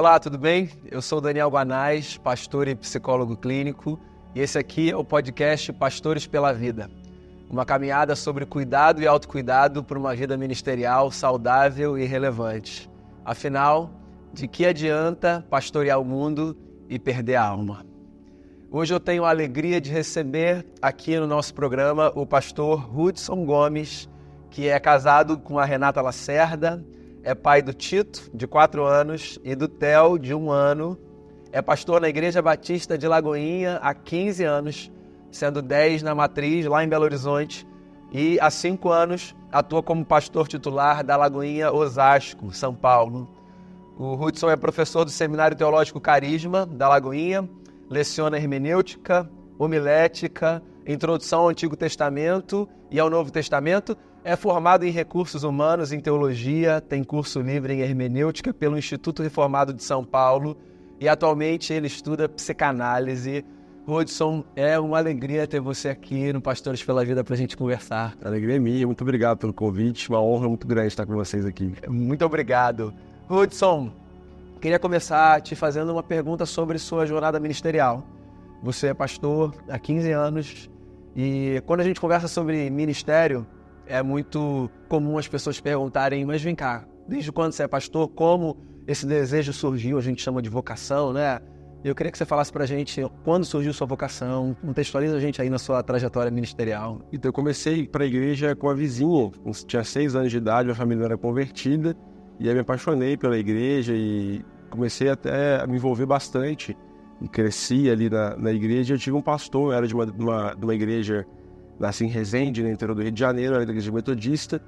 Olá, tudo bem? Eu sou o Daniel Guanais, pastor e psicólogo clínico, e esse aqui é o podcast Pastores pela Vida. Uma caminhada sobre cuidado e autocuidado por uma vida ministerial saudável e relevante. Afinal, de que adianta pastorear o mundo e perder a alma? Hoje eu tenho a alegria de receber aqui no nosso programa o pastor Hudson Gomes, que é casado com a Renata Lacerda, é pai do Tito, de 4 anos, e do Theo, de 1 ano. É pastor na Igreja Batista de Lagoinha há 15 anos, sendo 10 na Matriz, lá em Belo Horizonte. E há 5 anos atua como pastor titular da Lagoinha Osasco, São Paulo. O Hudson é professor do Seminário Teológico Carisma, da Lagoinha, leciona hermenêutica, homilética, introdução ao Antigo Testamento e ao Novo Testamento. É formado em recursos humanos, em teologia, tem curso livre em hermenêutica pelo Instituto Reformado de São Paulo e atualmente ele estuda psicanálise. Hudson, é uma alegria ter você aqui no Pastores pela Vida para a gente conversar. A alegria é minha, muito obrigado pelo convite, uma honra muito grande estar com vocês aqui. Muito obrigado. Hudson, queria começar te fazendo uma pergunta sobre sua jornada ministerial. Você é pastor há 15 anos e quando a gente conversa sobre ministério, é muito comum as pessoas perguntarem, mas vem cá, desde quando você é pastor, como esse desejo surgiu, a gente chama de vocação, né? Eu queria que você falasse pra gente quando surgiu sua vocação, contextualiza a gente aí na sua trajetória ministerial. Então eu comecei para a igreja com a vizinha, tinha 6 anos de idade, minha família era convertida, e aí me apaixonei pela igreja e comecei até a me envolver bastante, e cresci ali na igreja. Eu tive um pastor, eu era de uma igreja, nasci em Resende, no interior do Rio de Janeiro, era da igreja metodista,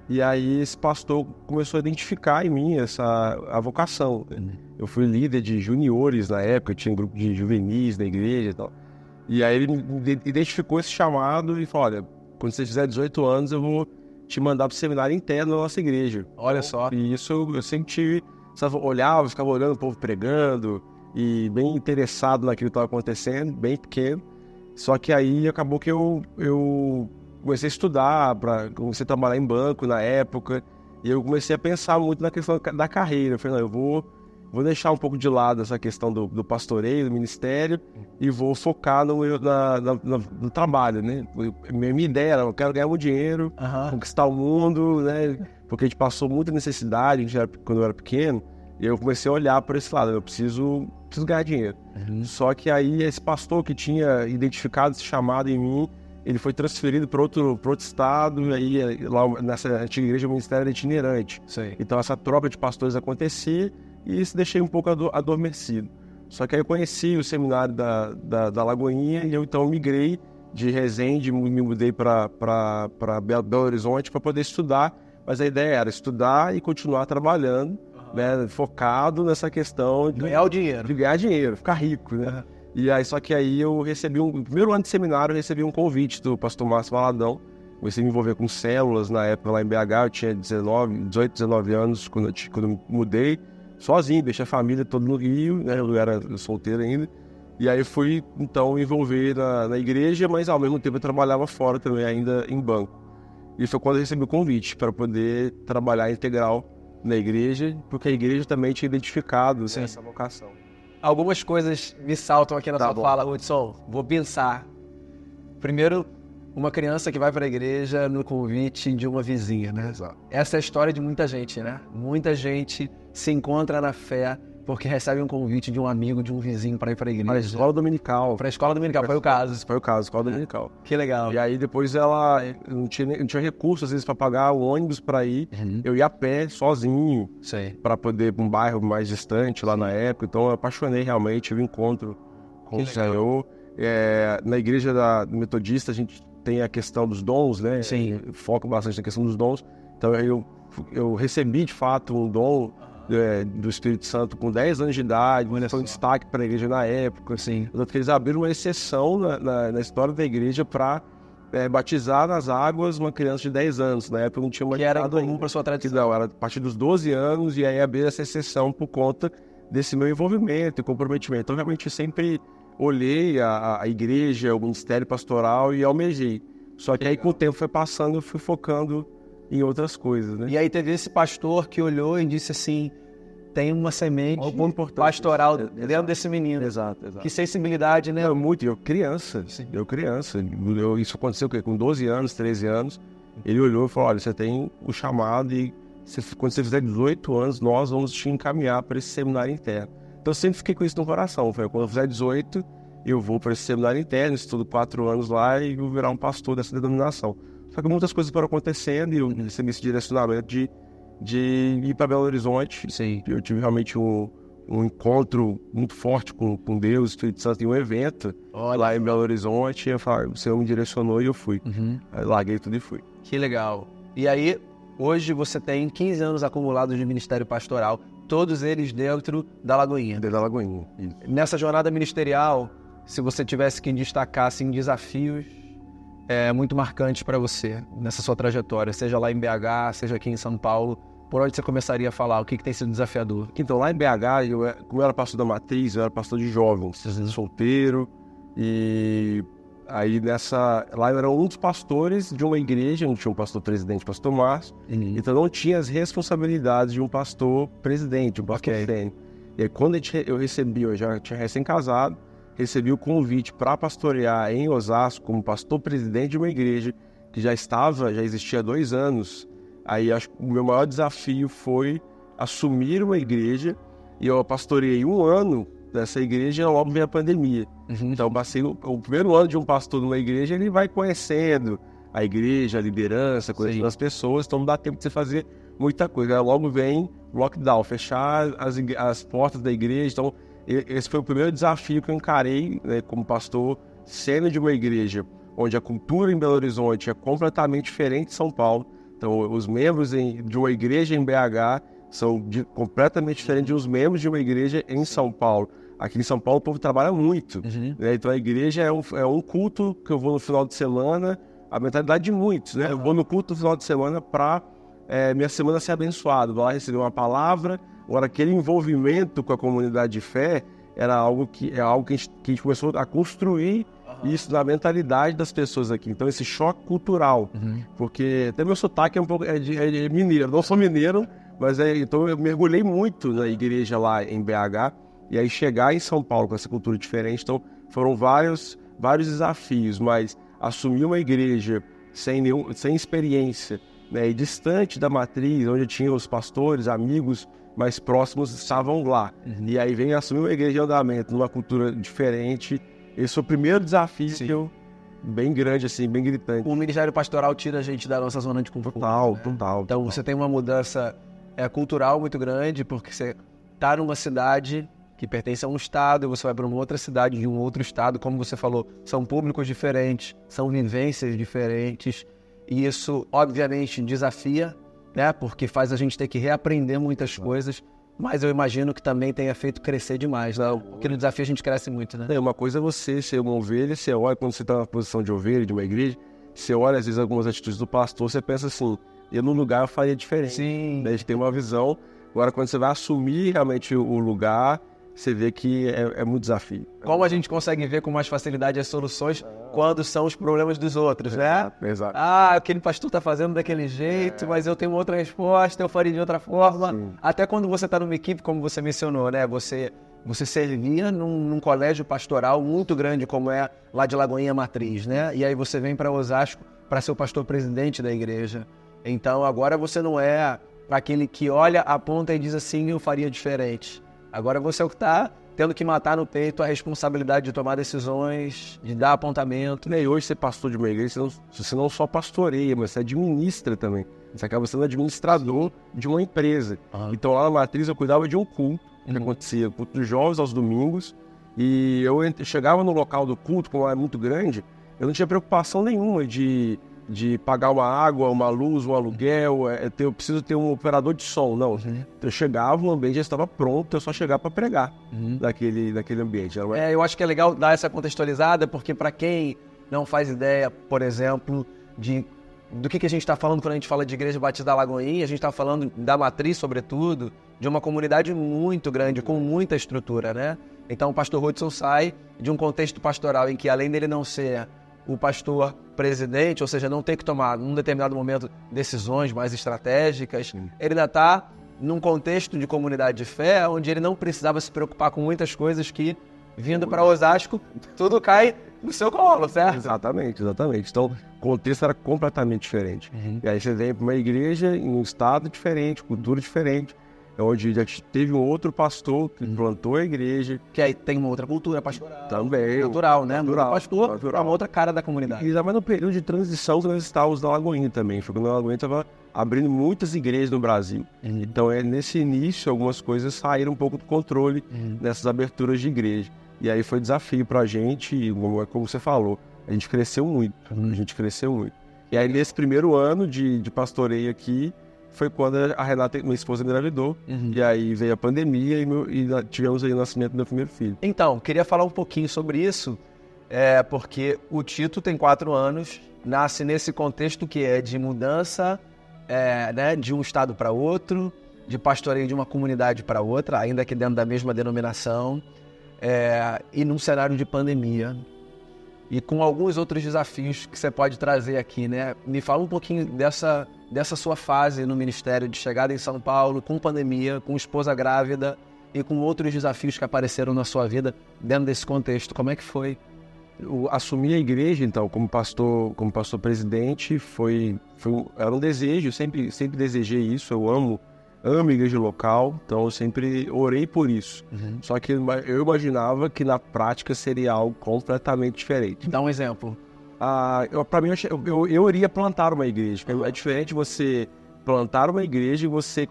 e aí esse pastor começou a identificar em mim a vocação. Eu fui líder de juniores na época, tinha um grupo de juvenis na igreja e tal. E aí ele me identificou esse chamado e falou, olha, quando você fizer 18 anos eu vou te mandar para o seminário interno da nossa igreja. Olha só. E isso eu sempre tive, olhava, ficava olhando o povo pregando e bem interessado naquilo que estava acontecendo, bem pequeno. Só que aí acabou que eu comecei a estudar, comecei a trabalhar em banco na época, e eu comecei a pensar muito na questão da carreira. Eu falei, não, eu vou deixar um pouco de lado essa questão do pastoreio, do ministério, e vou focar no trabalho, né? Minha ideia era, eu quero ganhar muito dinheiro, conquistar o mundo, né? Porque a gente passou muita necessidade quando eu era pequeno, e eu comecei a olhar por esse lado, eu preciso ganhar dinheiro. Só que aí esse pastor que tinha identificado esse chamado em mim, ele foi transferido para outro estado, e aí lá nessa antiga igreja o ministério era itinerante. Sei. Então essa troca de pastores acontecia e isso deixei um pouco adormecido. Só que aí eu conheci o seminário da Lagoinha e eu então migrei de Resende, me mudei para Belo Horizonte para poder estudar, mas a ideia era estudar e continuar trabalhando, né, focado nessa questão de ganhar dinheiro, ficar rico, né? E aí, só que aí eu recebi no primeiro ano de seminário, eu recebi um convite do pastor Márcio Valadão. Comecei a me envolver com células na época lá em BH, eu tinha 18, 19 anos quando eu mudei, sozinho, deixei a família toda no Rio, né? Eu era solteiro ainda. E aí fui, então, me envolver na igreja, mas ao mesmo tempo eu trabalhava fora também, ainda em banco. E foi quando eu recebi o convite para poder trabalhar integral na igreja, porque a igreja também tinha identificado essa vocação. Algumas coisas me saltam aqui na sua fala, Hudson. Vou pensar. Primeiro, uma criança que vai para a igreja no convite de uma vizinha, né? Exato. Essa é a história de muita gente, né? Muita gente se encontra na fé porque recebe um convite de um amigo, de um vizinho para ir para a igreja. Para a escola dominical. Para a escola dominical, foi o caso. Foi o caso, escola dominical. Que legal. E aí depois ela não tinha recurso, às vezes, para pagar o ônibus para ir. Eu ia a pé, sozinho, para poder ir para um bairro mais distante lá na época. Então eu apaixonei realmente, tive um encontro com o Senhor. Na igreja do metodista a gente tem a questão dos dons, né? Sim. Foco bastante na questão dos dons. Então eu recebi de fato um dom do Espírito Santo com 10 anos de idade, foi um destaque para a igreja na época. Sim. Portanto, eles abriram uma exceção na história da igreja para batizar nas águas uma criança de 10 anos. Na época não tinha uma que era comum para sua tradição. Não, era a partir dos 12 anos, e aí abriu essa exceção por conta desse meu envolvimento e comprometimento. Então, realmente, eu sempre olhei a igreja, o ministério pastoral e almejei. Só que aí, com o tempo foi passando, eu fui focando em outras coisas, né? E aí teve esse pastor que olhou e disse assim, tem uma semente importante, pastoral dentro desse menino. Exato. Que sensibilidade, né? Muito. Eu criança. Isso aconteceu com 12 anos, 13 anos. Ele olhou e falou, olha, você tem o chamado e quando você fizer 18 anos, nós vamos te encaminhar para esse seminário interno. Então eu sempre fiquei com isso no coração. Quando eu fizer 18, eu vou para esse seminário interno, estudo 4 anos lá e vou virar um pastor dessa denominação. Só que muitas coisas foram acontecendo e eu recebi esse direcionamento de ir para Belo Horizonte. Sim. Eu tive realmente um encontro muito forte com Deus, Espírito Santo, em um evento lá em Belo Horizonte. E eu falei, o Senhor me direcionou e eu fui. Aí larguei tudo e fui. Que legal. E aí, hoje você tem 15 anos acumulados de ministério pastoral, todos eles dentro da Lagoinha. Dentro da Lagoinha, isso. Nessa jornada ministerial, se você tivesse que destacar assim, desafios muito marcantes para você nessa sua trajetória, seja lá em BH, seja aqui em São Paulo, por onde você começaria a falar? O que tem sido desafiador? Então, lá em BH, como eu era pastor da matriz, eu era pastor de jovens, solteiro, e aí lá eu era um dos pastores de uma igreja, não tinha um pastor presidente, pastor Márcio, então não tinha as responsabilidades de um pastor presidente, um pastor sênior. E aí, quando eu já tinha recém-casado, recebi o convite para pastorear em Osasco como pastor presidente de uma igreja que já existia há 2 anos. Aí acho que o meu maior desafio foi assumir uma igreja, e eu pastoreei 1 ano dessa igreja e logo veio a pandemia. Então eu passei o primeiro ano de um pastor numa igreja, ele vai conhecendo a igreja, a liderança, conhecendo as pessoas, então não dá tempo de você fazer muita coisa. Aí logo vem lockdown, fechar as portas da igreja. Então esse foi o primeiro desafio que eu encarei, né, como pastor sênior de uma igreja, onde a cultura em Belo Horizonte é completamente diferente de São Paulo. Então, os membros de uma igreja em BH são completamente diferentes dos membros de uma igreja em São Paulo. Aqui em São Paulo o povo trabalha muito, né? Então a igreja é um culto que eu vou no final de semana, a mentalidade de muitos, né? Eu vou no culto no final de semana para minha semana ser abençoada, vou lá receber uma palavra. Agora, aquele envolvimento com a comunidade de fé era algo que a gente começou a construir isso na mentalidade das pessoas aqui. Então, esse choque cultural, porque até meu sotaque é um pouco de mineiro. Eu não sou mineiro, mas então eu mergulhei muito na igreja lá em BH, e aí chegar em São Paulo com essa cultura diferente. Então, foram vários desafios, mas assumir uma igreja sem experiência, né, e distante da matriz, onde tinha os pastores, amigos mais próximos estavam lá. E aí vem assumir uma igreja em andamento, numa cultura diferente. Esse foi o primeiro desafio bem grande, assim, bem gritante. O ministério pastoral tira a gente da nossa zona de conforto. Total. Então você tem uma mudança cultural muito grande, porque você está numa cidade que pertence a um estado, e você vai para uma outra cidade de um outro estado, como você falou, são públicos diferentes, são vivências diferentes, e isso, obviamente, desafia, né? Porque faz a gente ter que reaprender muitas coisas, mas eu imagino que também tenha feito crescer demais, né? Porque no desafio a gente cresce muito, né? Uma coisa é você ser uma ovelha, você olha, quando você está na posição de ovelha de uma igreja, você olha às vezes algumas atitudes do pastor, você pensa assim, eu no lugar eu faria diferente. Sim. A gente tem uma visão. Agora, quando você vai assumir realmente o lugar, você vê que é muito desafio. Como a gente consegue ver com mais facilidade as soluções quando são os problemas dos outros, né? Exato. Aquele pastor está fazendo daquele jeito, mas eu tenho uma outra resposta, eu faria de outra forma. Sim. Até quando você está numa equipe, como você mencionou, né? Você servia num colégio pastoral muito grande, como é lá de Lagoinha Matriz, né? E aí você vem para Osasco para ser o pastor presidente da igreja. Então agora você não é aquele que olha, aponta e diz assim, eu faria diferente. Agora você é o que está tendo que matar no peito a responsabilidade de tomar decisões, de dar apontamento. E hoje ser pastor de uma igreja, você não só pastoreia, mas você administra também. Você acaba sendo administrador de uma empresa. Então lá na Matriz eu cuidava de um culto, que acontecia, culto dos jovens aos domingos, e eu chegava no local do culto, como era muito grande, eu não tinha preocupação nenhuma de pagar uma água, uma luz, um aluguel, eu preciso ter um operador de som, não. Então eu chegava, o ambiente já estava pronto, eu só chegava para pregar naquele ambiente. Eu acho que é legal dar essa contextualizada, porque para quem não faz ideia, por exemplo, do que a gente está falando quando a gente fala de Igreja Batista da Lagoinha, a gente está falando da Matriz, sobretudo, de uma comunidade muito grande, com muita estrutura, né? Então o pastor Hudson sai de um contexto pastoral em que, além dele não ser o pastor presidente, ou seja, não ter que tomar, num determinado momento, decisões mais estratégicas, ele ainda está num contexto de comunidade de fé, onde ele não precisava se preocupar com muitas coisas que, vindo para Osasco, tudo cai no seu colo, certo? Exatamente. Então, o contexto era completamente diferente. E aí você vem para uma igreja em um estado diferente, cultura diferente, onde já teve um outro pastor que plantou a igreja. Que aí tem uma outra cultura pastoral. Também. Natural, né? Natural, Pastor natural. é uma outra cara da comunidade. E ainda mais no período de transição que nós estávamos na Lagoinha também. Foi quando a Lagoinha estava abrindo muitas igrejas no Brasil. Então, nesse início, algumas coisas saíram um pouco do controle nessas aberturas de igreja. E aí foi desafio pra gente, e como você falou, a gente cresceu muito. E aí, nesse primeiro ano de pastoreio aqui, foi quando a Renata, minha esposa, engravidou. E aí veio a pandemia e tivemos aí o nascimento do meu primeiro filho. Então, queria falar um pouquinho sobre isso, porque o Tito tem 4 anos, nasce nesse contexto que é de mudança, né, de um estado para outro, de pastoreio de uma comunidade para outra, ainda que dentro da mesma denominação, e num cenário de pandemia. E com alguns outros desafios que você pode trazer aqui, né? Me fala um pouquinho dessa sua fase no ministério, de chegada em São Paulo, com pandemia, com esposa grávida e com outros desafios que apareceram na sua vida dentro desse contexto. Como é que foi? Assumir a igreja, então, como pastor presidente, era um desejo, sempre desejei isso, eu amo a igreja local, então eu sempre orei por isso. Só que eu imaginava que na prática seria algo completamente diferente. Dá um exemplo. Para mim, eu iria plantar uma igreja. É diferente você plantar uma igreja e você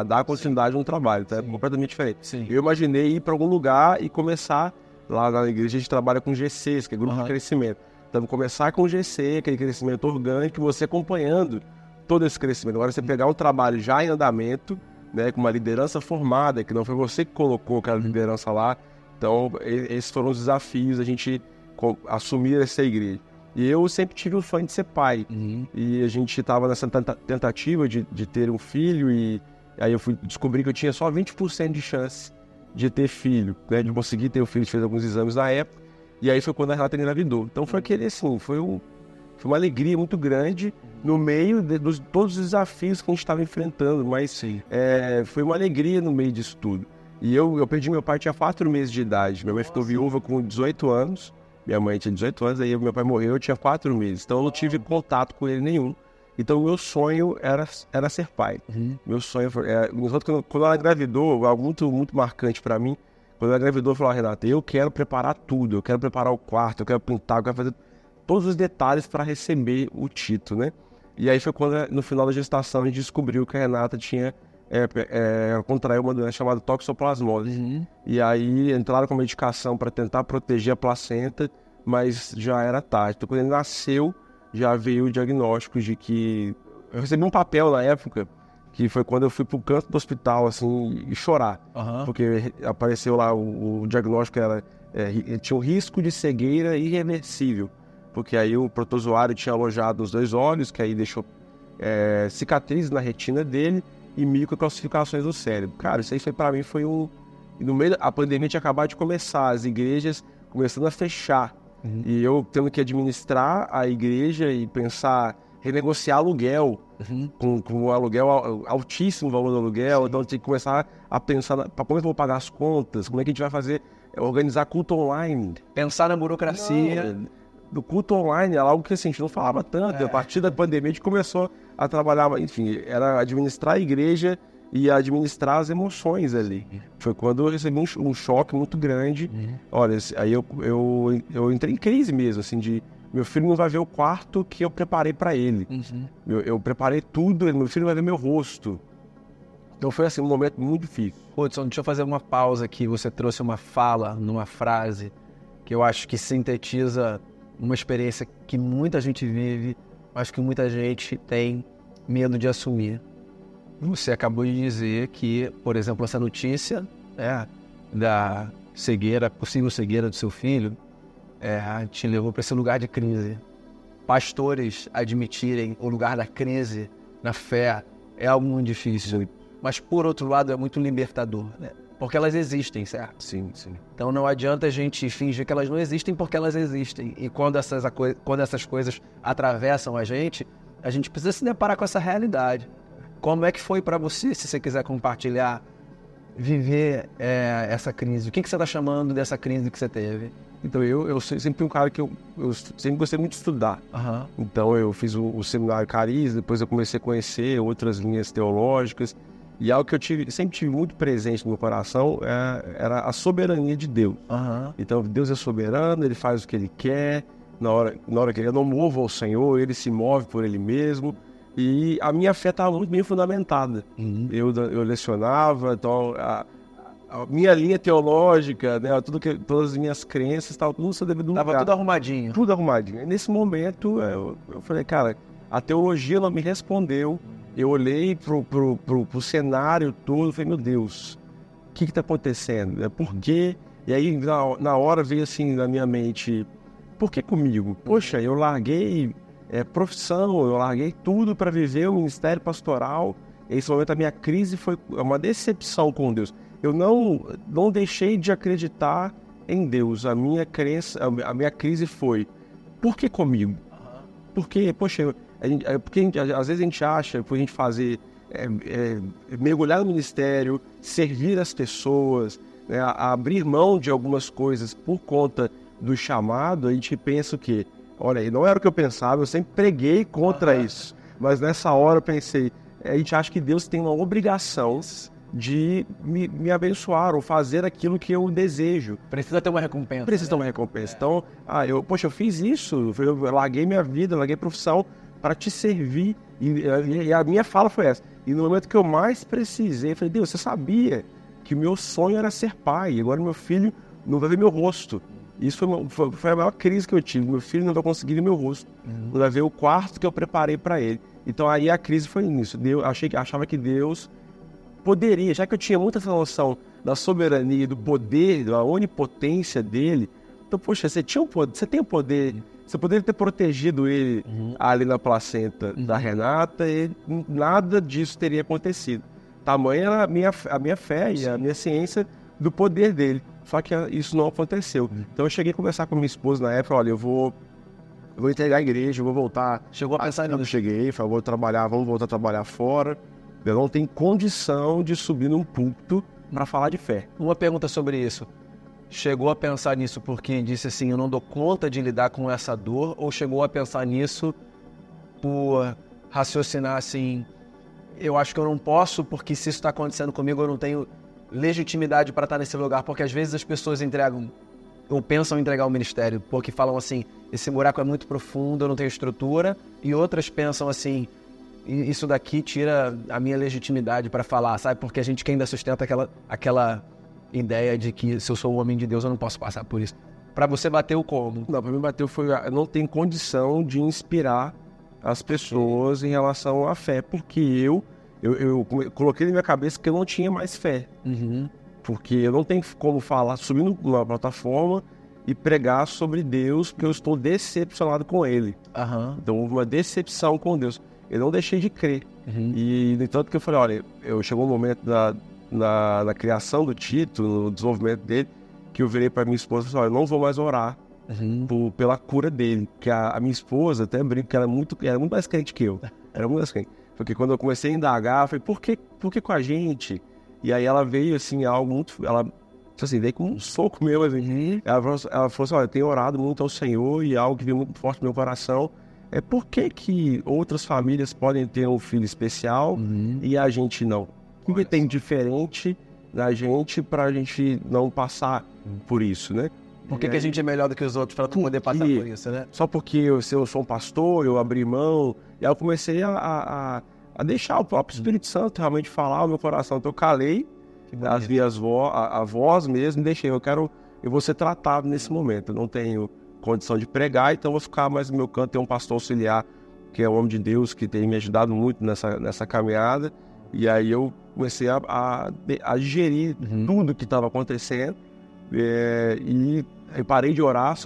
dar continuidade no trabalho, tá? É completamente diferente. Sim. Eu imaginei ir para algum lugar e começar, lá na igreja a gente trabalha com GCs, que é grupo de crescimento. Então, começar com GC, aquele crescimento orgânico, você acompanhando todo esse crescimento. Agora, você pegar um trabalho já em andamento, né, com uma liderança formada, que não foi você que colocou aquela liderança lá. Então, esses foram os desafios, a gente assumir essa igreja. E eu sempre tive o sonho de ser pai. E a gente estava nessa tentativa de ter um filho, e aí eu descobri que eu tinha só 20% de chance de ter filho, né, de conseguir ter um filho. A gente fez alguns exames na época, e aí foi quando a Renata engravidou. Então foi aquele assim, foi uma alegria muito grande no meio de todos os desafios que a gente estava enfrentando, mas foi uma alegria no meio disso tudo. E eu perdi meu pai, tinha 4 meses de idade. Minha mãe ficou viúva com 18 anos, minha mãe tinha 18 anos, aí meu pai morreu, eu tinha 4 meses. Então eu não tive contato com ele nenhum. Então o meu sonho era ser pai. Meu sonho foi... quando ela engravidou, algo muito, muito marcante para mim, quando ela engravidou, eu falei: Renata, eu quero preparar tudo, eu quero preparar o quarto, eu quero pintar, eu quero fazer todos os detalhes para receber o Tito, né? E aí foi quando, no final da gestação, a gente descobriu que a Renata tinha contraiu uma doença chamada toxoplasmose. E aí entraram com medicação para tentar proteger a placenta, mas já era tarde. Então, quando ele nasceu, já veio o diagnóstico de que... Eu recebi um papel na época, que foi quando eu fui pro canto do hospital, assim, e chorar. Porque apareceu lá, o diagnóstico tinha um risco de cegueira irreversível. Porque aí o protozoário tinha alojado nos 2 olhos, que aí deixou cicatrizes na retina dele e microcalcificações no cérebro. Cara, isso aí pra mim foi no meio da pandemia tinha acabado de começar, as igrejas começando a fechar. E eu tendo que administrar a igreja e pensar, renegociar aluguel, com um aluguel, altíssimo valor do aluguel. Então tinha que começar a pensar, como é que eu vou pagar as contas, como é que a gente vai fazer, organizar culto online. Pensar na burocracia. Do culto online era algo que assim, a gente não falava tanto. A partir da pandemia a gente começou a trabalhar, enfim, era administrar a igreja e administrar as emoções ali. Foi quando eu recebi um choque muito grande. Olha, aí eu entrei em crise mesmo, assim, de meu filho não vai ver o quarto que eu preparei para ele. Eu preparei tudo, meu filho vai ver meu rosto. Então foi assim, um momento muito difícil. Hudson, deixa eu fazer uma pausa aqui. Você trouxe uma fala numa frase que eu acho que sintetiza uma experiência que muita gente vive, mas que muita gente tem medo de assumir. Você acabou de dizer que, por exemplo, essa notícia da cegueira, possível cegueira do seu filho, te levou para esse lugar de crise. Pastores admitirem o lugar da crise na fé é algo muito difícil, mas por outro lado é muito libertador, né? Porque elas existem, certo? Sim. Então não adianta a gente fingir que elas não existem, porque elas existem. E quando essas coisas atravessam a gente precisa se deparar com essa realidade. Como é que foi para você, se você quiser compartilhar, viver essa crise? O que você está chamando dessa crise que você teve? Então, eu sempre fui um cara que eu sempre gostei muito de estudar. Uhum. Então, eu fiz o seminário Cariz, depois eu comecei a conhecer outras linhas teológicas. E algo que eu sempre tive muito presente no meu coração era a soberania de Deus. Uhum. Então, Deus é soberano, Ele faz o que Ele quer. Na hora que Ele não move ao Senhor, Ele se move por Ele mesmo. E a minha fé estava muito bem fundamentada. Uhum. Eu lecionava, então... A minha linha teológica, né, todas as minhas crenças, estava tudo no seu devido lugar. Tava tudo arrumadinho. Tudo arrumadinho. E nesse momento, eu falei, cara, a teologia não me respondeu. Eu olhei pro cenário todo e falei, meu Deus, o que está acontecendo? Por quê? E aí, na hora, veio assim na minha mente, por que comigo? Poxa, eu larguei profissão, eu larguei tudo para viver o ministério pastoral. E nesse momento, a minha crise foi uma decepção com Deus. Eu não deixei de acreditar em Deus. A minha crise foi, por que comigo? Porque, poxa, às vezes a gente acha, por a gente fazer, mergulhar no ministério, servir as pessoas, né, abrir mão de algumas coisas por conta do chamado, a gente pensa o quê? Olha, não era o que eu pensava, eu sempre preguei contra isso. Mas nessa hora eu pensei, a gente acha que Deus tem uma obrigação de me abençoar ou fazer aquilo que eu desejo. Precisa ter uma recompensa. Precisa ter uma recompensa. Então, eu fiz isso, eu larguei minha vida, larguei profissão para te servir. E a minha fala foi essa. E no momento que eu mais precisei, eu falei, Deus, você sabia que o meu sonho era ser pai, agora meu filho não vai ver meu rosto. Isso foi a maior crise que eu tive. Meu filho não vai conseguir ver meu rosto. Não vai ver o quarto que eu preparei para ele. Então aí a crise foi nisso. Achava que Deus poderia, já que eu tinha muita essa noção da soberania, do poder, da onipotência dele. Então, poxa, você tem o poder, você poderia ter protegido ele ali na placenta da Renata e nada disso teria acontecido. Tamanha era a minha fé e a minha ciência do poder dele. Só que isso não aconteceu. Então eu cheguei a conversar com minha esposa na época, olha, eu vou entregar a igreja, eu vou voltar. Chegou a pensar nisso? Cheguei, falei, vamos voltar a trabalhar fora. Eu não tenho condição de subir num púlpito para falar de fé. Uma pergunta sobre isso. Chegou a pensar nisso porque disse assim, eu não dou conta de lidar com essa dor? Ou chegou a pensar nisso por raciocinar assim, eu acho que eu não posso porque se isso está acontecendo comigo eu não tenho legitimidade para estar nesse lugar? Porque às vezes as pessoas entregam ou pensam em entregar o ministério porque falam assim, esse buraco é muito profundo, eu não tenho estrutura. E outras pensam assim, isso daqui tira a minha legitimidade para falar, sabe? Porque a gente que ainda sustenta aquela ideia de que se eu sou o homem de Deus, eu não posso passar por isso. Para você bateu como? Não, para mim bateu foi, eu não tenho condição de inspirar as pessoas em relação à fé, porque eu coloquei na minha cabeça que eu não tinha mais fé. Porque eu não tenho como falar, subir numa plataforma e pregar sobre Deus, porque eu estou decepcionado com Ele. Então houve uma decepção com Deus. Eu não deixei de crer. E, no entanto, que eu falei, olha, chegou um momento na criação do Tito, no desenvolvimento dele, que eu virei para minha esposa e falei, olha, eu não vou mais orar pela cura dele. Porque a minha esposa, até brinco que ela era muito mais crente que eu. Era muito mais crente. Porque quando eu comecei a indagar, eu falei, por que com a gente? E aí ela veio, assim, algo muito... Ela, assim, veio com um soco meu, assim. Ela falou assim, olha, eu tenho orado muito ao Senhor e algo que veio muito forte no meu coração. Por que outras famílias podem ter um filho especial e a gente não? O que tem diferente na gente pra gente não passar por isso, né? Por que a gente é melhor do que os outros para não poder passar por isso, né? Só porque eu sou um pastor, eu abri mão. E aí eu comecei a deixar o próprio Espírito Santo realmente falar o meu coração. Então eu calei a voz mesmo e deixei. Eu vou ser tratado nesse momento. Eu não tenho condição de pregar, então eu vou ficar mais no meu canto. Tem um pastor auxiliar, que é um homem de Deus, que tem me ajudado muito nessa caminhada. E aí eu comecei a digerir tudo que estava acontecendo. E eu parei de orar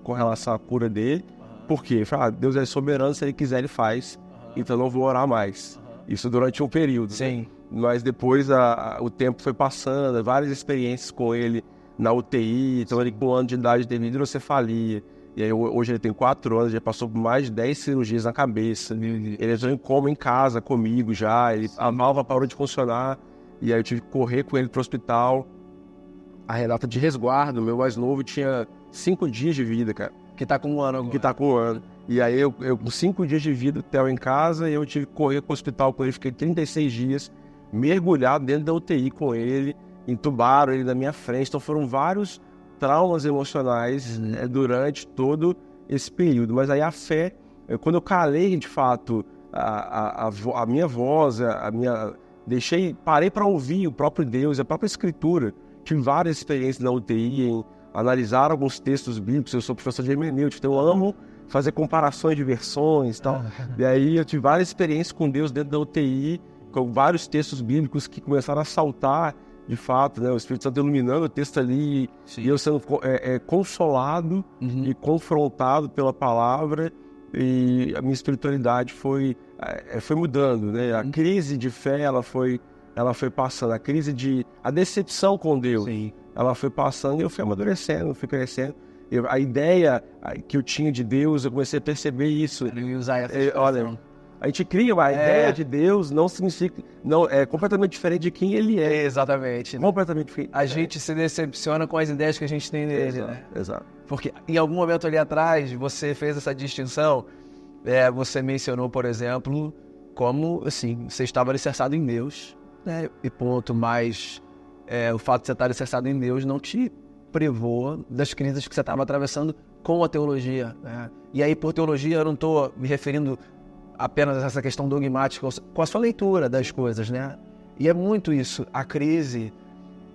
com relação à cura dele. Por quê? Eu falei, Deus é soberano, se Ele quiser, Ele faz. Então eu não vou orar mais. Isso durante um período. Sim. Né? Mas depois o tempo foi passando, várias experiências com ele na UTI. Então ele com 1 ano de idade teve hidrocefalia. E aí hoje ele tem 4 anos, já passou por mais de 10 cirurgias na cabeça. Ele entrou em coma em casa comigo já, a válvula parou de funcionar. E aí eu tive que correr com ele pro hospital. A Renata de resguardo, meu mais novo, tinha 5 dias de vida, cara. Que tá com 1 ano agora. Que tá com 1 ano. E aí eu com 5 dias de vida, o Theo em casa, e eu tive que correr pro hospital com ele. Fiquei 36 dias mergulhado dentro da UTI com ele. Entubaram ele na minha frente. Então foram vários traumas emocionais durante todo esse período. Mas aí a fé, quando eu calei de fato a minha voz, parei para ouvir o próprio Deus, a própria Escritura. Tive várias experiências na UTI em analisar alguns textos bíblicos. Eu sou professor de hermenêutica, então eu amo fazer comparações de versões e tal. E aí eu tive várias experiências com Deus dentro da UTI, com vários textos bíblicos que começaram a saltar, de fato, né? O Espírito Santo iluminando o texto ali, e eu sendo consolado e confrontado pela palavra, e a minha espiritualidade foi mudando, né? A crise de fé, ela foi passando, a decepção com Deus, ela foi passando, e eu fui amadurecendo, fui crescendo. A ideia que eu tinha de Deus, eu comecei a perceber isso. Eu ia usar essa expressão. Olha, a gente cria uma ideia de Deus, não significa... Não, é completamente diferente de quem ele é. Exatamente. Completamente diferente. A gente se decepciona com as ideias que a gente tem dele, exato, né? Exato. Porque em algum momento ali atrás, você fez essa distinção. Você mencionou, por exemplo, como, assim, você estava alicerçado em Deus, né? E ponto, mas o fato de você estar alicerçado em Deus não te privou das crises que você estava atravessando com a teologia, né? E aí, por teologia, eu não estou me referindo apenas a essa questão dogmática, com a sua leitura das coisas, né? E é muito isso. A crise,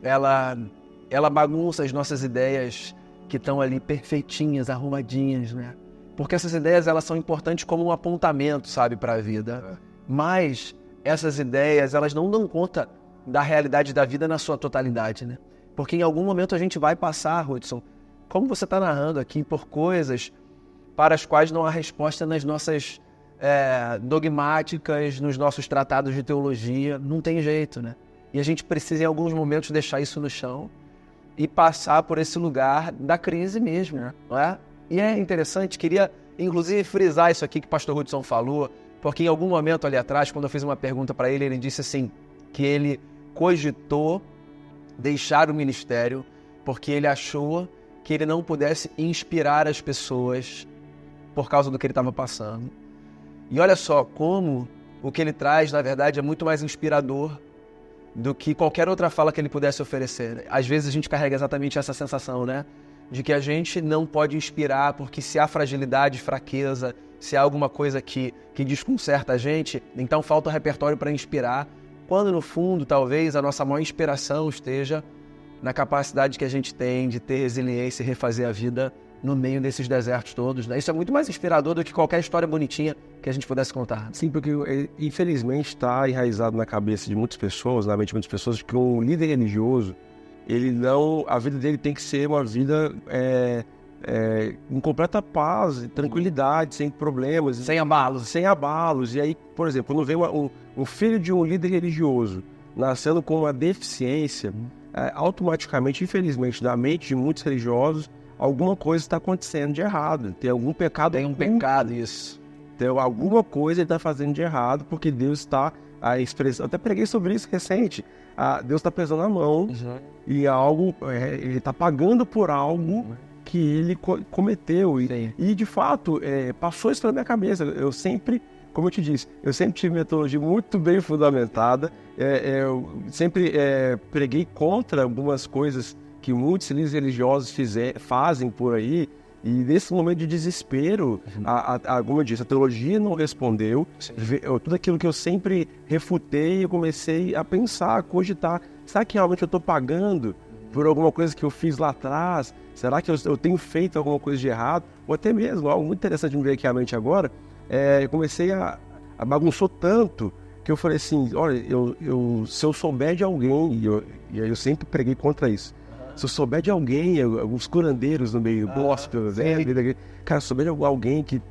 ela bagunça as nossas ideias que estão ali perfeitinhas, arrumadinhas, né? Porque essas ideias, elas são importantes como um apontamento, sabe, para a vida. Mas essas ideias, elas não dão conta da realidade da vida na sua totalidade, né? Porque em algum momento a gente vai passar, Hudson, como você está narrando aqui, por coisas para as quais não há resposta nas nossas dogmáticas, nos nossos tratados de teologia. Não tem jeito, né? E a gente precisa em alguns momentos deixar isso no chão e passar por esse lugar da crise mesmo, não é? E é interessante, queria inclusive frisar isso aqui que o pastor Hudson falou, porque em algum momento ali atrás, quando eu fiz uma pergunta para ele, ele disse assim, que ele cogitou deixar o ministério porque ele achou que ele não pudesse inspirar as pessoas por causa do que ele estava passando. E olha só como o que ele traz, na verdade, é muito mais inspirador do que qualquer outra fala que ele pudesse oferecer. Às vezes a gente carrega exatamente essa sensação, né? De que a gente não pode inspirar porque se há fragilidade, fraqueza, se há alguma coisa que desconcerta a gente, então falta repertório para inspirar, quando no fundo, talvez, a nossa maior inspiração esteja na capacidade que a gente tem de ter resiliência e refazer a vida no meio desses desertos todos, né? Isso é muito mais inspirador do que qualquer história bonitinha que a gente pudesse contar. Sim, porque infelizmente está enraizado na cabeça de muitas pessoas, na mente de muitas pessoas, que um líder religioso, a vida dele tem que ser uma vida em completa paz, tranquilidade, sem problemas. Sem abalos. Sem abalos. E aí, por exemplo, quando vem um filho de um líder religioso nascendo com uma deficiência, automaticamente, infelizmente, na mente de muitos religiosos, alguma coisa está acontecendo de errado. Tem algum pecado. Tem um pecado, isso. Tem alguma coisa ele está fazendo de errado, porque Deus está... Eu até preguei sobre isso recente. Deus está pesando a mão e ele está pagando por algo que ele cometeu. E de fato, passou isso pela minha cabeça. Eu sempre, como eu te disse, eu sempre tive minha teologia muito bem fundamentada. Eu sempre preguei contra algumas coisas que muitos líderes religiosos fazem por aí. E nesse momento de desespero, como eu disse, a teologia não respondeu. Tudo aquilo que eu sempre refutei, eu comecei a pensar, a cogitar. Será que realmente eu estou pagando por alguma coisa que eu fiz lá atrás? Será que eu tenho feito alguma coisa de errado? Ou até mesmo, algo muito interessante me veio aqui à mente agora, eu comecei a bagunçar tanto que eu falei assim, olha, se eu souber de alguém, e aí eu sempre preguei contra isso, se eu souber de alguém, alguns curandeiros no meio gospel, cara, se eu souber de alguém que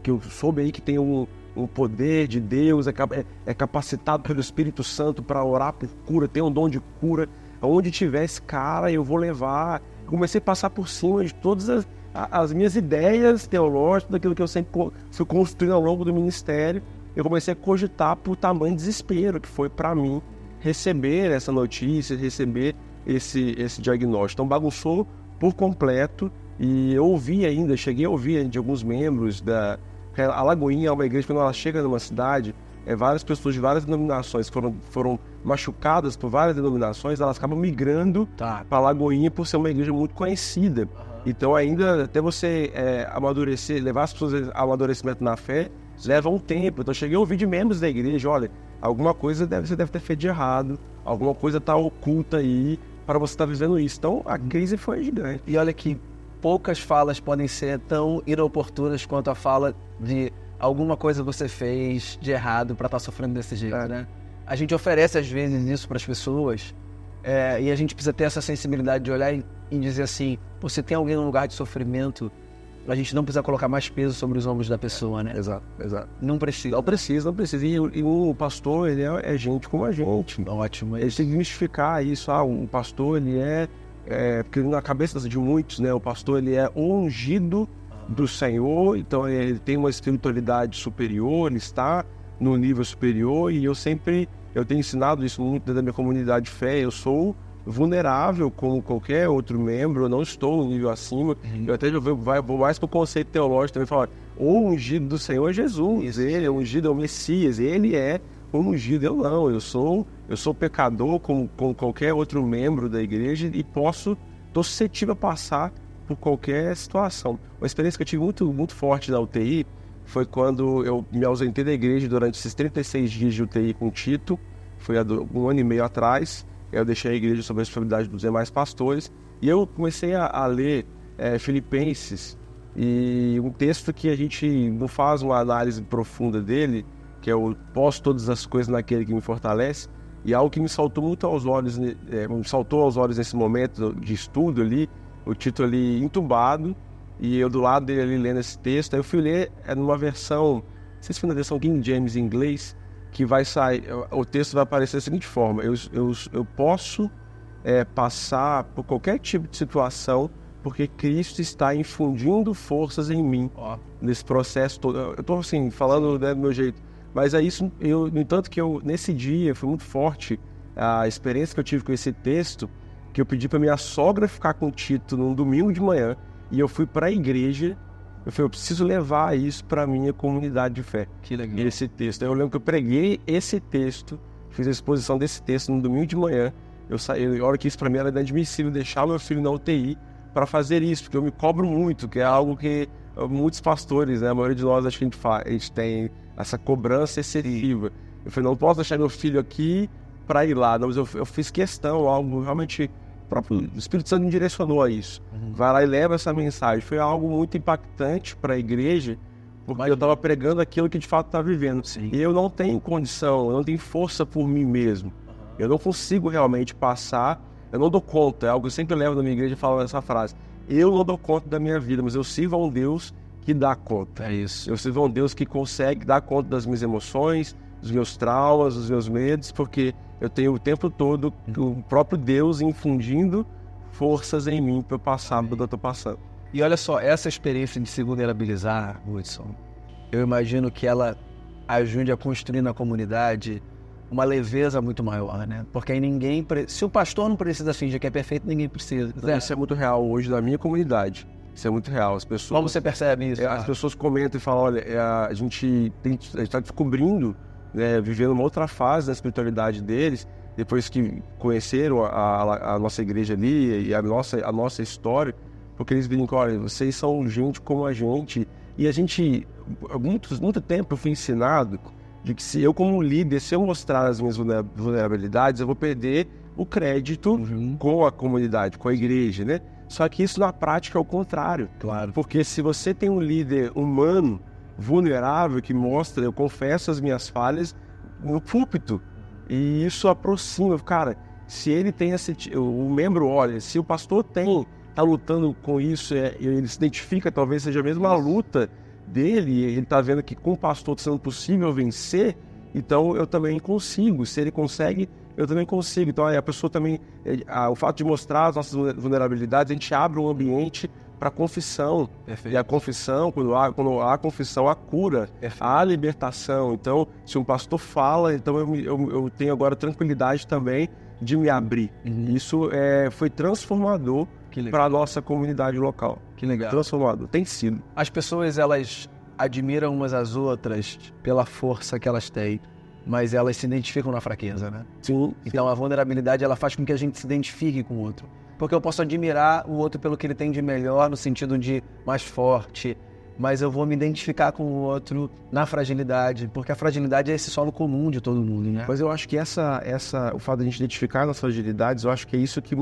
eu soube aí que tem um poder de Deus, é capacitado pelo Espírito Santo para orar por cura, tem um dom de cura, onde tiver esse cara eu vou levar. Comecei a passar por cima de todas as minhas ideias teológicas, daquilo que eu sempre fui construindo ao longo do ministério, eu comecei a cogitar por tamanho desespero que foi para mim receber essa notícia, receber esse diagnóstico. Então bagunçou por completo, e eu cheguei a ouvir de alguns membros a Lagoinha é uma igreja, quando ela chega numa cidade, várias pessoas de várias denominações foram machucadas por várias denominações, elas acabam migrando para a Lagoinha por ser uma igreja muito conhecida. Então ainda até você amadurecer, levar as pessoas a amadurecimento na fé, leva um tempo. Então eu cheguei a ouvir de membros da igreja, olha, alguma coisa você deve ter feito de errado, alguma coisa está oculta aí para você estar vivendo isso. Então a crise foi gigante. E olha que poucas falas podem ser tão inoportunas quanto a fala de alguma coisa você fez de errado para estar sofrendo desse jeito, né? A gente oferece às vezes isso para as pessoas, e a gente precisa ter essa sensibilidade de olhar e dizer assim, você tem alguém num lugar de sofrimento, a gente não precisa colocar mais peso sobre os ombros da pessoa, né? Exato. Não precisa. Não precisa. E o pastor, ele é gente como a gente. Ótimo. Ele tem que mistificar isso. O pastor, ele porque na cabeça de muitos, né, o pastor, ele é ungido do Senhor, então ele tem uma espiritualidade superior, ele está no nível superior, e eu tenho ensinado isso muito dentro da minha comunidade de fé. Eu sou vulnerável como qualquer outro membro, eu não estou no nível acima. Eu até vou mais para o conceito teológico também, falar, o ungido do Senhor é Jesus, ele é ungido, é o Messias, ele é o ungido, eu não, eu sou pecador como qualquer outro membro da igreja, e estou suscetível a passar por qualquer situação. Uma experiência que eu tive muito, muito forte na UTI foi quando eu me ausentei da igreja durante esses 36 dias de UTI com o Tito, foi há 1 ano e meio atrás. Eu deixei a igreja sob a responsabilidade dos demais pastores, e eu comecei a ler Filipenses, e um texto que a gente não faz uma análise profunda dele, que é o posso todas as coisas naquele que me fortalece, e algo que me saltou muito aos olhos, nesse momento de estudo ali, o Tito ali entubado, e eu do lado dele ali lendo esse texto. Aí eu fui ler numa versão, não sei se foi na versão King James em inglês, que vai sair, o texto vai aparecer da seguinte forma: eu posso passar por qualquer tipo de situação, porque Cristo está infundindo forças em mim, nesse processo todo. Eu estou assim, falando, né, do meu jeito, mas é isso. No entanto, que nesse dia foi muito forte a experiência que eu tive com esse texto, que eu pedi para minha sogra ficar com o Tito num domingo de manhã, e eu fui para a igreja. Eu preciso levar isso para a minha comunidade de fé. Que legal. Esse texto. Eu lembro que eu preguei esse texto, fiz a exposição desse texto no domingo de manhã. Eu saí, a hora que isso para mim era inadmissível, deixar meu filho na UTI para fazer isso, porque eu me cobro muito, que é algo que muitos pastores, né, a maioria de nós, acho que a gente tem essa cobrança excessiva. Eu falei, não posso deixar meu filho aqui para ir lá. Não, mas eu fiz questão, algo realmente... O próprio Espírito Santo me direcionou a isso. Vai lá e leva essa mensagem. Foi algo muito impactante para a igreja, porque eu estava pregando aquilo que de fato estava vivendo. Sim. E eu não tenho condição, eu não tenho força por mim mesmo. Eu não consigo realmente passar, eu não dou conta. É algo que eu sempre levo na minha igreja falando essa frase. Eu não dou conta da minha vida, mas eu sirvo a um Deus que dá conta. É isso. Eu sirvo a um Deus que consegue dar conta das minhas emoções, dos meus traumas, dos meus medos, porque eu tenho o tempo todo o próprio Deus infundindo forças em mim para eu passar pelo que eu estou passando. E olha só, essa experiência de se vulnerabilizar, Hudson, eu imagino que ela ajude a construir na comunidade uma leveza muito maior, né? Porque aí se o pastor não precisa fingir que é perfeito, ninguém precisa. Isso é muito real hoje na minha comunidade. Isso é muito real. As pessoas, como você percebe isso? As pessoas comentam e falam, olha, a gente está descobrindo, né, vivendo uma outra fase da espiritualidade deles, depois que conheceram a nossa igreja ali e a nossa história, porque eles viram que, olha, vocês são gente como a gente, e a gente, muito tempo eu fui ensinado de que se eu como líder, se eu mostrar as minhas vulnerabilidades, eu vou perder o crédito com a comunidade, com a igreja, né? Só que isso na prática é o contrário. Claro. Porque se você tem um líder humano, vulnerável, que mostra, eu confesso as minhas falhas no púlpito, e isso aproxima, cara, se ele tem o membro olha, se o pastor tá lutando com isso, ele se identifica, talvez seja mesmo a luta dele, e ele tá vendo que com o pastor está sendo possível vencer, então eu também consigo, se ele consegue, eu também consigo. Então a pessoa também, o fato de mostrar as nossas vulnerabilidades, a gente abre um ambiente para confissão. Perfeito. E a confissão, quando há confissão, há cura, há libertação. Então, se um pastor fala, então eu tenho agora tranquilidade também de me abrir. Isso foi transformador para a nossa comunidade local. Que legal. Transformador, tem sido. As pessoas, elas admiram umas às outras pela força que elas têm, mas elas se identificam na fraqueza, né? Sim. Então a vulnerabilidade, ela faz com que a gente se identifique com o outro. Porque eu posso admirar o outro pelo que ele tem de melhor, no sentido de mais forte, mas eu vou me identificar com o outro na fragilidade, porque a fragilidade é esse solo comum de todo mundo, né? Mas eu acho que o fato de a gente identificar nas fragilidades, eu acho que é isso que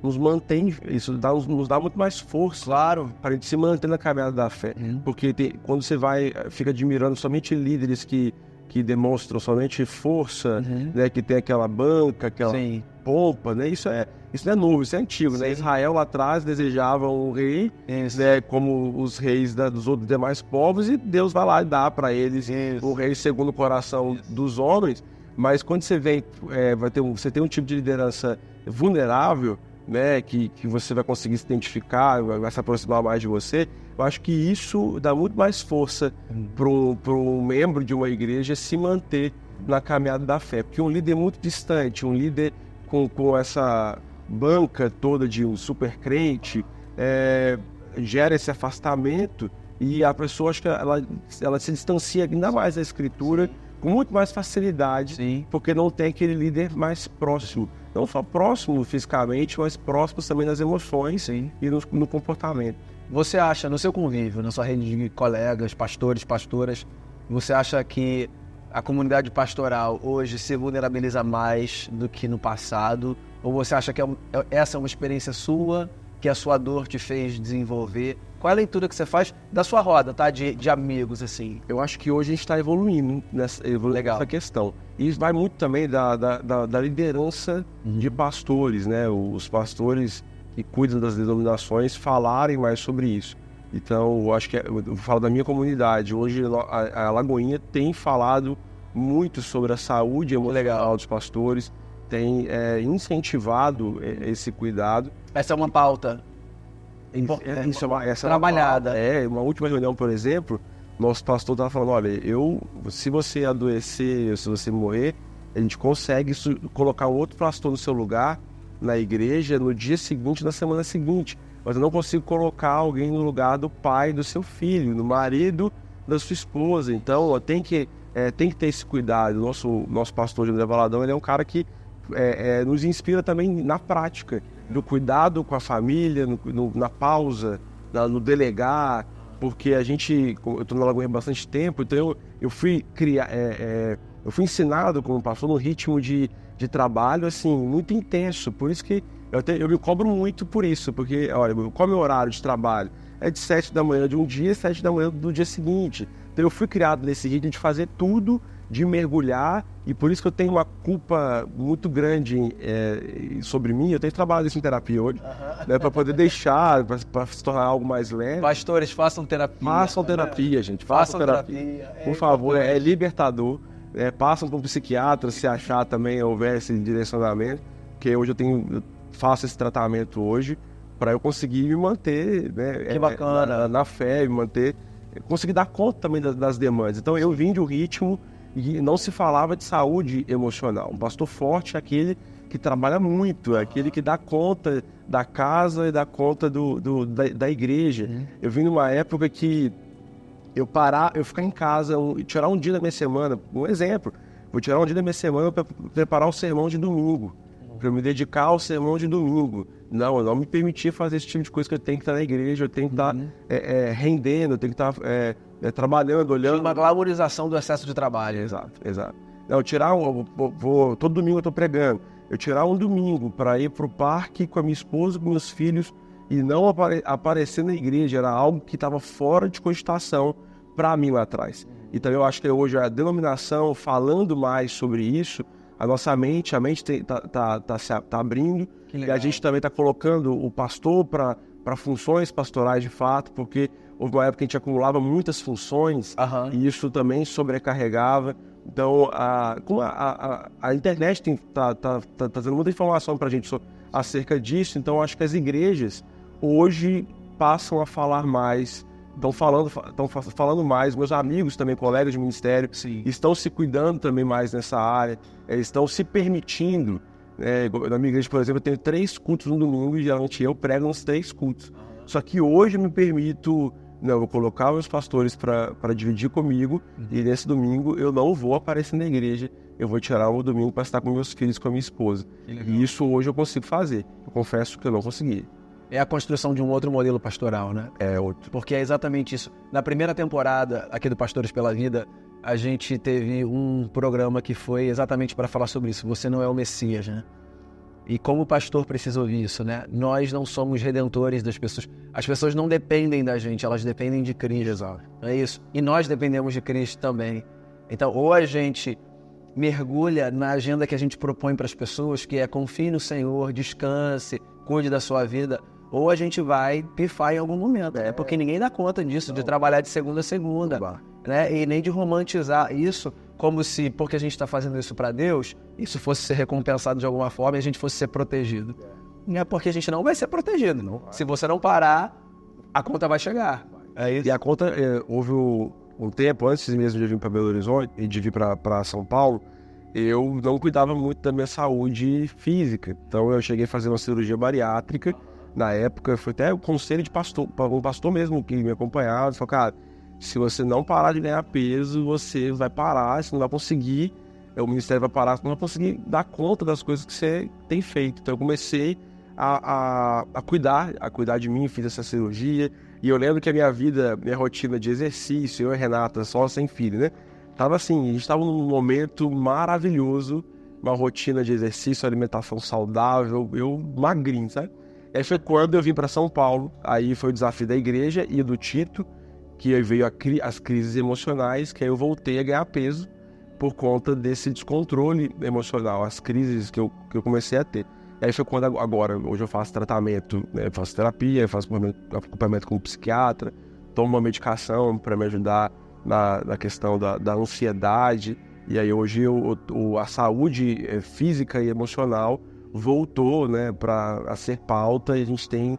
nos mantém, isso nos dá muito mais força, claro, para a gente se manter na caminhada da fé. Porque quando você fica admirando somente líderes que demonstram somente força, né, que tem aquela banca, aquela pompa, né? Isso não é novo, isso é antigo, né? Israel lá atrás desejava um rei, né, como os reis dos outros demais povos, e Deus vai lá e dá para eles um rei segundo o coração dos homens. Mas quando você vem, você tem um tipo de liderança vulnerável, né, que você vai conseguir se identificar, vai se aproximar mais de você. Eu acho que isso dá muito mais força para um membro de uma igreja se manter na caminhada da fé. Porque um líder muito distante, um líder com essa banca toda de um super crente, gera esse afastamento, e a pessoa, acho que ela se distancia ainda mais da Escritura com muito mais facilidade, porque não tem aquele líder mais próximo. Não só próximo fisicamente, mas próximo também nas emoções e no comportamento. Você acha, no seu convívio, na sua rede de colegas, pastores, pastoras, você acha que a comunidade pastoral hoje se vulnerabiliza mais do que no passado? Ou você acha que essa é uma experiência sua, que a sua dor te fez desenvolver? Qual é a leitura que você faz da sua roda, tá? De amigos, assim? Eu acho que hoje a gente está evoluindo nessa questão. E isso vai muito também da liderança de pastores, né? Os pastores que cuidam das denominações falarem mais sobre isso. Então, eu acho que eu falo da minha comunidade. Hoje a Lagoinha tem falado muito sobre a saúde emocional dos pastores, tem incentivado esse cuidado. Essa é uma pauta trabalhada. Uma última reunião, por exemplo, nosso pastor estava falando, olha, se você adoecer, se você morrer, a gente consegue colocar um outro pastor no seu lugar, na igreja, no dia seguinte, na semana seguinte. Mas eu não consigo colocar alguém no lugar do pai do seu filho, do marido da sua esposa. Então, tem que ter esse cuidado. Nosso pastor André Valadão, ele é um cara que nos inspira também na prática, do cuidado com a família, na pausa, no delegar, porque eu estou na Lagoinha há bastante tempo, então eu fui ensinado como pastor num ritmo de trabalho, assim, muito intenso. Por isso que eu me cobro muito por isso, porque, olha, qual é o meu horário de trabalho? É de 7 da manhã de um dia e 7 da manhã do dia seguinte. Então eu fui criado nesse ritmo de fazer tudo, de mergulhar, e por isso que eu tenho uma culpa muito grande sobre mim. Eu tenho trabalhado isso em terapia hoje, né, para poder deixar, para se tornar algo mais leve. Pastores, façam terapia. Façam terapia, gente. Façam terapia. Por favor, é libertador. Passam para um psiquiatra se achar também houver esse direcionamento, porque hoje eu faço esse tratamento hoje para eu conseguir me manter, né, que bacana. Na fé, conseguir dar conta também das demandas. Então eu vim de um ritmo e não se falava de saúde emocional. Um pastor forte é aquele que trabalha muito, é aquele que dá conta da casa e dá conta da igreja. Eu vim numa época que eu ficar em casa, tirar um dia da minha semana, um exemplo, vou tirar um dia da minha semana para preparar o sermão de domingo, para eu me dedicar ao sermão de domingo. Não, eu não me permitia fazer esse tipo de coisa, que eu tenho que estar na igreja, eu tenho que estar rendendo, eu tenho que estar trabalhando, olhando. Tinha uma glamorização do excesso de trabalho. Exato. Não, todo domingo eu estou pregando. Eu tirar um domingo para ir para o parque com a minha esposa, com meus filhos, e não aparecer na igreja, era algo que estava fora de cogitação para mim lá atrás. Então eu acho que hoje a denominação, falando mais sobre isso, a mente está abrindo, e a gente também está colocando o pastor para funções pastorais de fato, porque houve uma época que a gente acumulava muitas funções, e isso também sobrecarregava. Então, como a internet está trazendo muita informação para a gente acerca disso, então acho que as igrejas hoje passam a falar mais, estão falando mais. Meus amigos também, colegas de ministério, Sim. estão se cuidando também mais nessa área, estão se permitindo. Na minha igreja, por exemplo, eu tenho 3 cultos no domingo e geralmente eu prego nos 3 cultos. Só que hoje eu me permito, eu vou colocar meus pastores para dividir comigo, e nesse domingo eu não vou aparecer na igreja, eu vou tirar o domingo para estar com meus filhos, com a minha esposa. E isso hoje eu consigo fazer. Eu confesso que eu não consegui. É a construção de um outro modelo pastoral, né? É outro. Porque é exatamente isso. Na primeira temporada aqui do Pastores pela Vida, a gente teve um programa que foi exatamente para falar sobre isso. Você não é o Messias, né? E como o pastor precisa ouvir isso, né? Nós não somos redentores das pessoas. As pessoas não dependem da gente, elas dependem de Cristo. Não é isso? E nós dependemos de Cristo também. Então, ou a gente mergulha na agenda que a gente propõe para as pessoas, que é confie no Senhor, descanse, cuide da sua vida, ou a gente vai pifar em algum momento. É porque ninguém dá conta disso, de trabalhar de segunda a segunda, né? E nem de romantizar isso como se, porque a gente está fazendo isso para Deus, isso fosse ser recompensado de alguma forma e a gente fosse ser protegido. Não é porque a gente não vai ser protegido. Não. Se você não parar, a conta vai chegar. É isso. E a conta, houve um tempo, antes mesmo de vir para Belo Horizonte e de vir para São Paulo, eu não cuidava muito da minha saúde física. Então eu cheguei a fazer uma cirurgia bariátrica. Na época, foi até o conselho de pastor, um pastor mesmo que me acompanhava, falou, cara, se você não parar de ganhar peso, você vai parar, você não vai conseguir, o ministério vai parar, você não vai conseguir dar conta das coisas que você tem feito. Então eu comecei a cuidar de mim, fiz essa cirurgia, e eu lembro que a minha rotina de exercício, eu e a Renata, só sem filho, né? Tava assim, a gente tava num momento maravilhoso, uma rotina de exercício, alimentação saudável, eu magrinho, sabe? E aí foi quando eu vim para São Paulo, aí foi o desafio da igreja e do Tito, que aí veio as crises emocionais, que aí eu voltei a ganhar peso por conta desse descontrole emocional, as crises que eu comecei a ter. E aí foi quando hoje eu faço tratamento, né? Eu faço terapia, eu faço acompanhamento com um psiquiatra, tomo uma medicação para me ajudar na questão da ansiedade, e aí hoje a saúde física e emocional voltou, né, a ser pauta, e a gente tem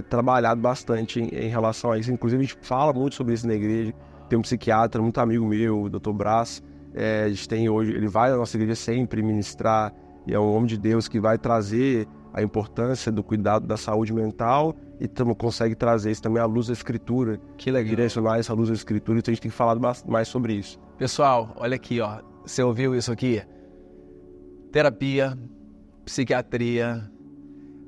trabalhado bastante em relação a isso. Inclusive a gente fala muito sobre isso na igreja. Tem um psiquiatra, muito amigo meu, o Dr. Brás, a gente tem hoje, ele vai na nossa igreja sempre ministrar, e é um homem de Deus que vai trazer a importância do cuidado da saúde mental e consegue trazer isso também à luz da Escritura. Que legal. Direcionar essa luz da Escritura, então a gente tem falado mais sobre isso. Pessoal, olha aqui, ó. Você ouviu isso aqui? Terapia, psiquiatria,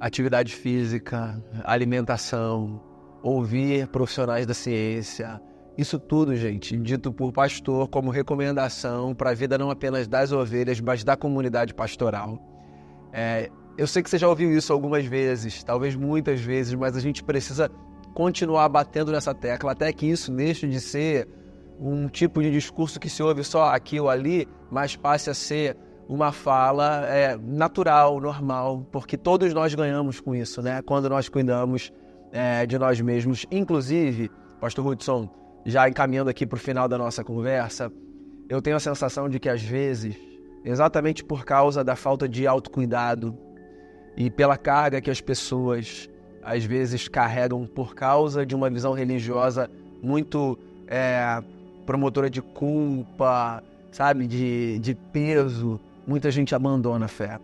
atividade física, alimentação, ouvir profissionais da ciência. Isso tudo, gente, dito por pastor como recomendação para a vida não apenas das ovelhas, mas da comunidade pastoral. Eu sei que você já ouviu isso algumas vezes, talvez muitas vezes, mas a gente precisa continuar batendo nessa tecla até que isso deixe de ser um tipo de discurso que se ouve só aqui ou ali, mas passe a ser uma fala natural, normal, porque todos nós ganhamos com isso, né? Quando nós cuidamos de nós mesmos. Inclusive, Pastor Hudson, já encaminhando aqui para o final da nossa conversa, eu tenho a sensação de que às vezes, exatamente por causa da falta de autocuidado e pela carga que as pessoas às vezes carregam por causa de uma visão religiosa muito promotora de culpa, sabe, de peso, muita gente abandona a fé.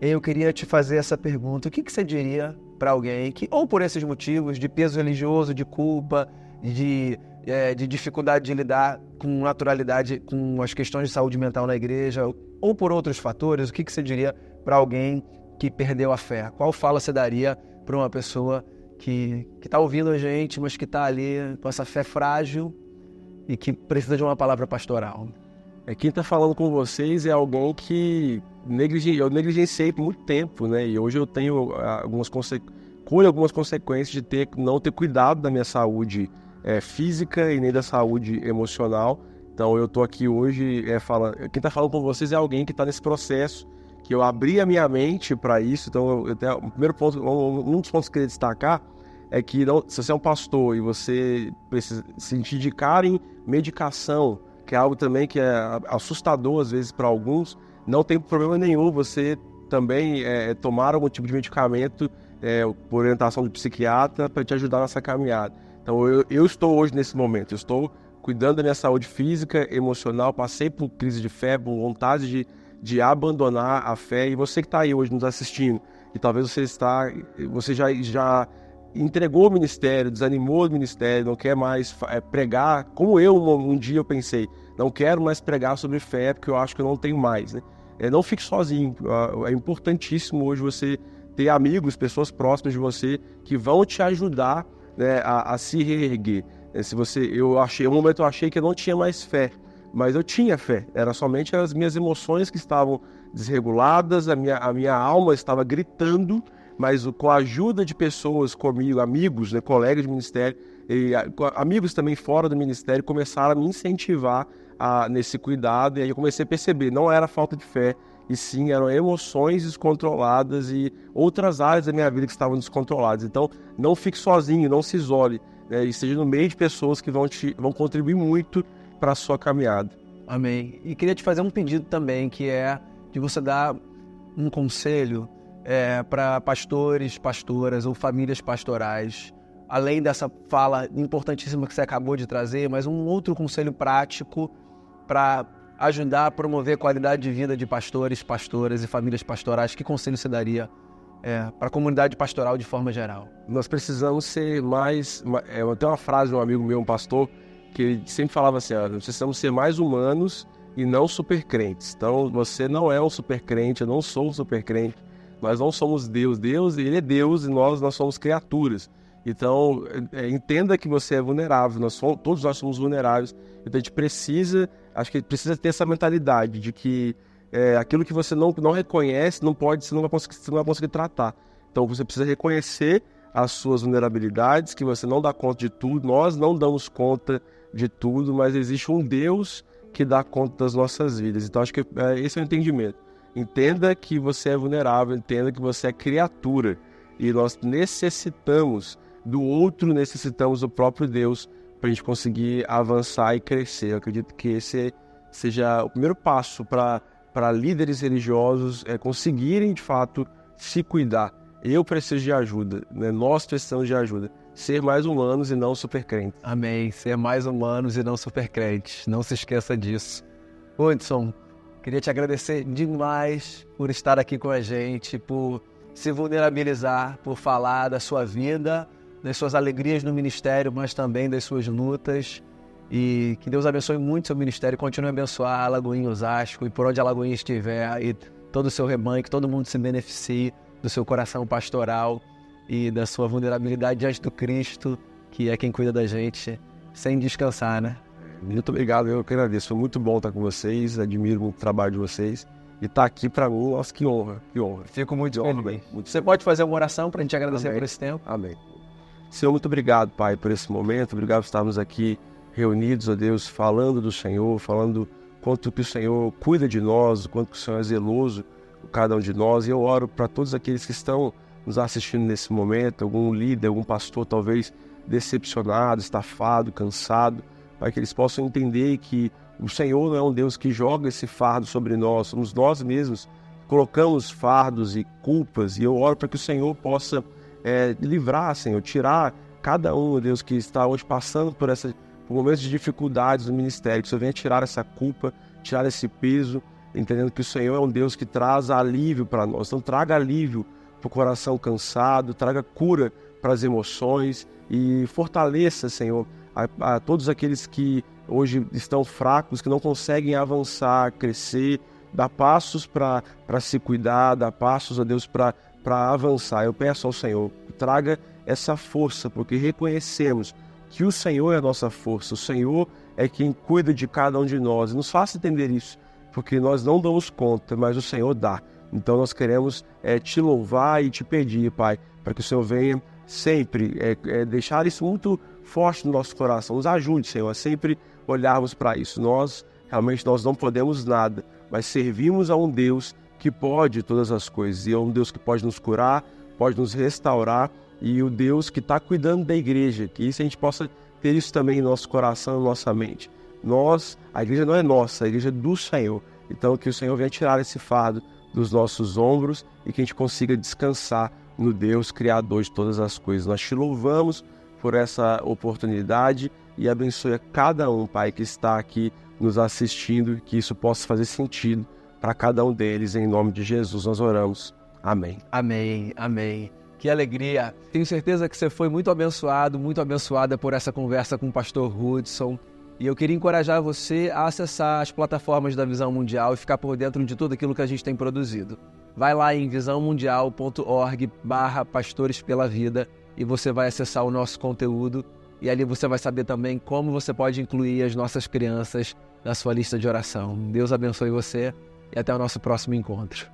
Eu queria te fazer essa pergunta: o que você diria para alguém que, ou por esses motivos de peso religioso, de culpa, de dificuldade de lidar com naturalidade com as questões de saúde mental na igreja, ou por outros fatores, o que você diria para alguém que perdeu a fé? Qual fala você daria para uma pessoa que está ouvindo a gente, mas que está ali com essa fé frágil e que precisa de uma palavra pastoral? Quem está falando com vocês é alguém que eu negligenciei por muito tempo, né? E hoje eu tenho colho algumas consequências de não ter cuidado da minha saúde física e nem da saúde emocional. Então eu estou aqui hoje quem está falando com vocês é alguém que está nesse processo, que eu abri a minha mente para isso. Então o primeiro ponto, um dos pontos que eu queria destacar é que se você é um pastor e você precisa se indicar em medicação, que é algo também que é assustador às vezes para alguns, não tem problema nenhum você também tomar algum tipo de medicamento por orientação do psiquiatra para te ajudar nessa caminhada. Então eu estou hoje nesse momento, eu estou cuidando da minha saúde física, emocional, passei por crise de fé, por vontade de abandonar a fé. E você que está aí hoje nos assistindo, e talvez você já entregou o ministério, desanimou do ministério, não quer mais pregar, como eu um dia eu pensei, não quero mais pregar sobre fé porque eu acho que eu não tenho mais, né? Não fique sozinho, é importantíssimo hoje você ter amigos, pessoas próximas de você que vão te ajudar, né, a se reerguer. Um momento eu achei que eu não tinha mais fé, mas eu tinha fé, era somente as minhas emoções que estavam desreguladas, a minha alma estava gritando, mas com a ajuda de pessoas comigo, amigos, né, colegas de ministério, e amigos também fora do ministério, começaram a me incentivar nesse cuidado, e aí eu comecei a perceber, não era falta de fé, e sim eram emoções descontroladas e outras áreas da minha vida que estavam descontroladas. Então, não fique sozinho, não se isole, né, e esteja no meio de pessoas que vão contribuir muito para a sua caminhada. Amém. E queria te fazer um pedido também, que é de você dar um conselho para pastores, pastoras ou famílias pastorais, além dessa fala importantíssima que você acabou de trazer, mas um outro conselho prático para ajudar a promover a qualidade de vida de pastores, pastoras e famílias pastorais. Que conselho você daria para a comunidade pastoral de forma geral? Nós precisamos ser mais... Tem uma frase de um amigo meu, um pastor, que ele sempre falava assim, nós precisamos ser mais humanos e não supercrentes. Então, você não é um supercrente, eu não sou um supercrente. Nós não somos Deus. Deus, ele é Deus e nós somos criaturas. Então, entenda que você é vulnerável. Todos nós somos vulneráveis. Então, a gente precisa ter essa mentalidade de que aquilo que você não reconhece, você não vai conseguir tratar. Então, você precisa reconhecer as suas vulnerabilidades, que você não dá conta de tudo. Nós não damos conta de tudo, mas existe um Deus que dá conta das nossas vidas. Então, acho que esse é o entendimento. Entenda que você é vulnerável, entenda que você é criatura. E nós necessitamos do outro, necessitamos do próprio Deus para a gente conseguir avançar e crescer. Eu acredito que esse seja o primeiro passo para líderes religiosos conseguirem, de fato, se cuidar. Eu preciso de ajuda, né? Nós precisamos de ajuda. Ser mais humanos e não supercrentes. Amém. Ser mais humanos e não supercrentes. Não se esqueça disso. Hudson, queria te agradecer demais por estar aqui com a gente, por se vulnerabilizar, por falar da sua vida, das suas alegrias no ministério, mas também das suas lutas. E que Deus abençoe muito seu ministério, continue a abençoar a Lagoinha Osasco e por onde a Lagoinha estiver, e todo o seu rebanho, que todo mundo se beneficie do seu coração pastoral e da sua vulnerabilidade diante do Cristo, que é quem cuida da gente, sem descansar, né? Muito obrigado, eu que agradeço. Foi muito bom estar com vocês, admiro muito o trabalho de vocês. E estar aqui para mim, nossa, que honra, que honra. Fico muito feliz. Você pode fazer uma oração para a gente agradecer por esse tempo? Amém. Senhor, muito obrigado, Pai, por esse momento. Obrigado por estarmos aqui reunidos, ó Deus, falando do Senhor, falando quanto que o Senhor cuida de nós, quanto que o Senhor é zeloso por cada um de nós. E eu oro para todos aqueles que estão nos assistindo nesse momento, algum líder, algum pastor talvez decepcionado, estafado, cansado, para que eles possam entender que o Senhor não é um Deus que joga esse fardo sobre nós, somos nós mesmos que colocamos fardos e culpas, e eu oro para que o Senhor possa livrar, Senhor, tirar cada um, Deus, que está hoje passando por momentos de dificuldades no ministério, que o Senhor venha tirar essa culpa, tirar esse peso, entendendo que o Senhor é um Deus que traz alívio para nós. Então traga alívio para o coração cansado, traga cura para as emoções e fortaleça, Senhor, a todos aqueles que hoje estão fracos, que não conseguem avançar, crescer, dar passos para se cuidar, dar passos, ó Deus, para avançar. Eu peço ao Senhor, traga essa força, porque reconhecemos que o Senhor é a nossa força, o Senhor é quem cuida de cada um de nós. E nos faça entender isso, porque nós não damos conta, mas o Senhor dá. Então nós queremos te louvar e te pedir, Pai, para que o Senhor venha sempre deixar isso muito forte no nosso coração. Nos ajude, Senhor, a sempre olharmos para isso. Nós não podemos nada, mas servimos a um Deus que pode todas as coisas. E é um Deus que pode nos curar, pode nos restaurar, e o Deus que está cuidando da igreja, que isso a gente possa ter isso também em nosso coração, em nossa mente. A igreja não é nossa, a igreja é do Senhor. Então que o Senhor venha tirar esse fardo, dos nossos ombros e que a gente consiga descansar no Deus Criador de todas as coisas. Nós te louvamos por essa oportunidade e abençoe a cada um, Pai, que está aqui nos assistindo, que isso possa fazer sentido para cada um deles. Em nome de Jesus nós oramos. Amém. Amém, amém. Que alegria. Tenho certeza que você foi muito abençoado, muito abençoada por essa conversa com o pastor Hudson. E eu queria encorajar você a acessar as plataformas da Visão Mundial e ficar por dentro de tudo aquilo que a gente tem produzido. Vai lá em visãomundial.org/pastores pela vida e você vai acessar o nosso conteúdo e ali você vai saber também como você pode incluir as nossas crianças na sua lista de oração. Deus abençoe você e até o nosso próximo encontro.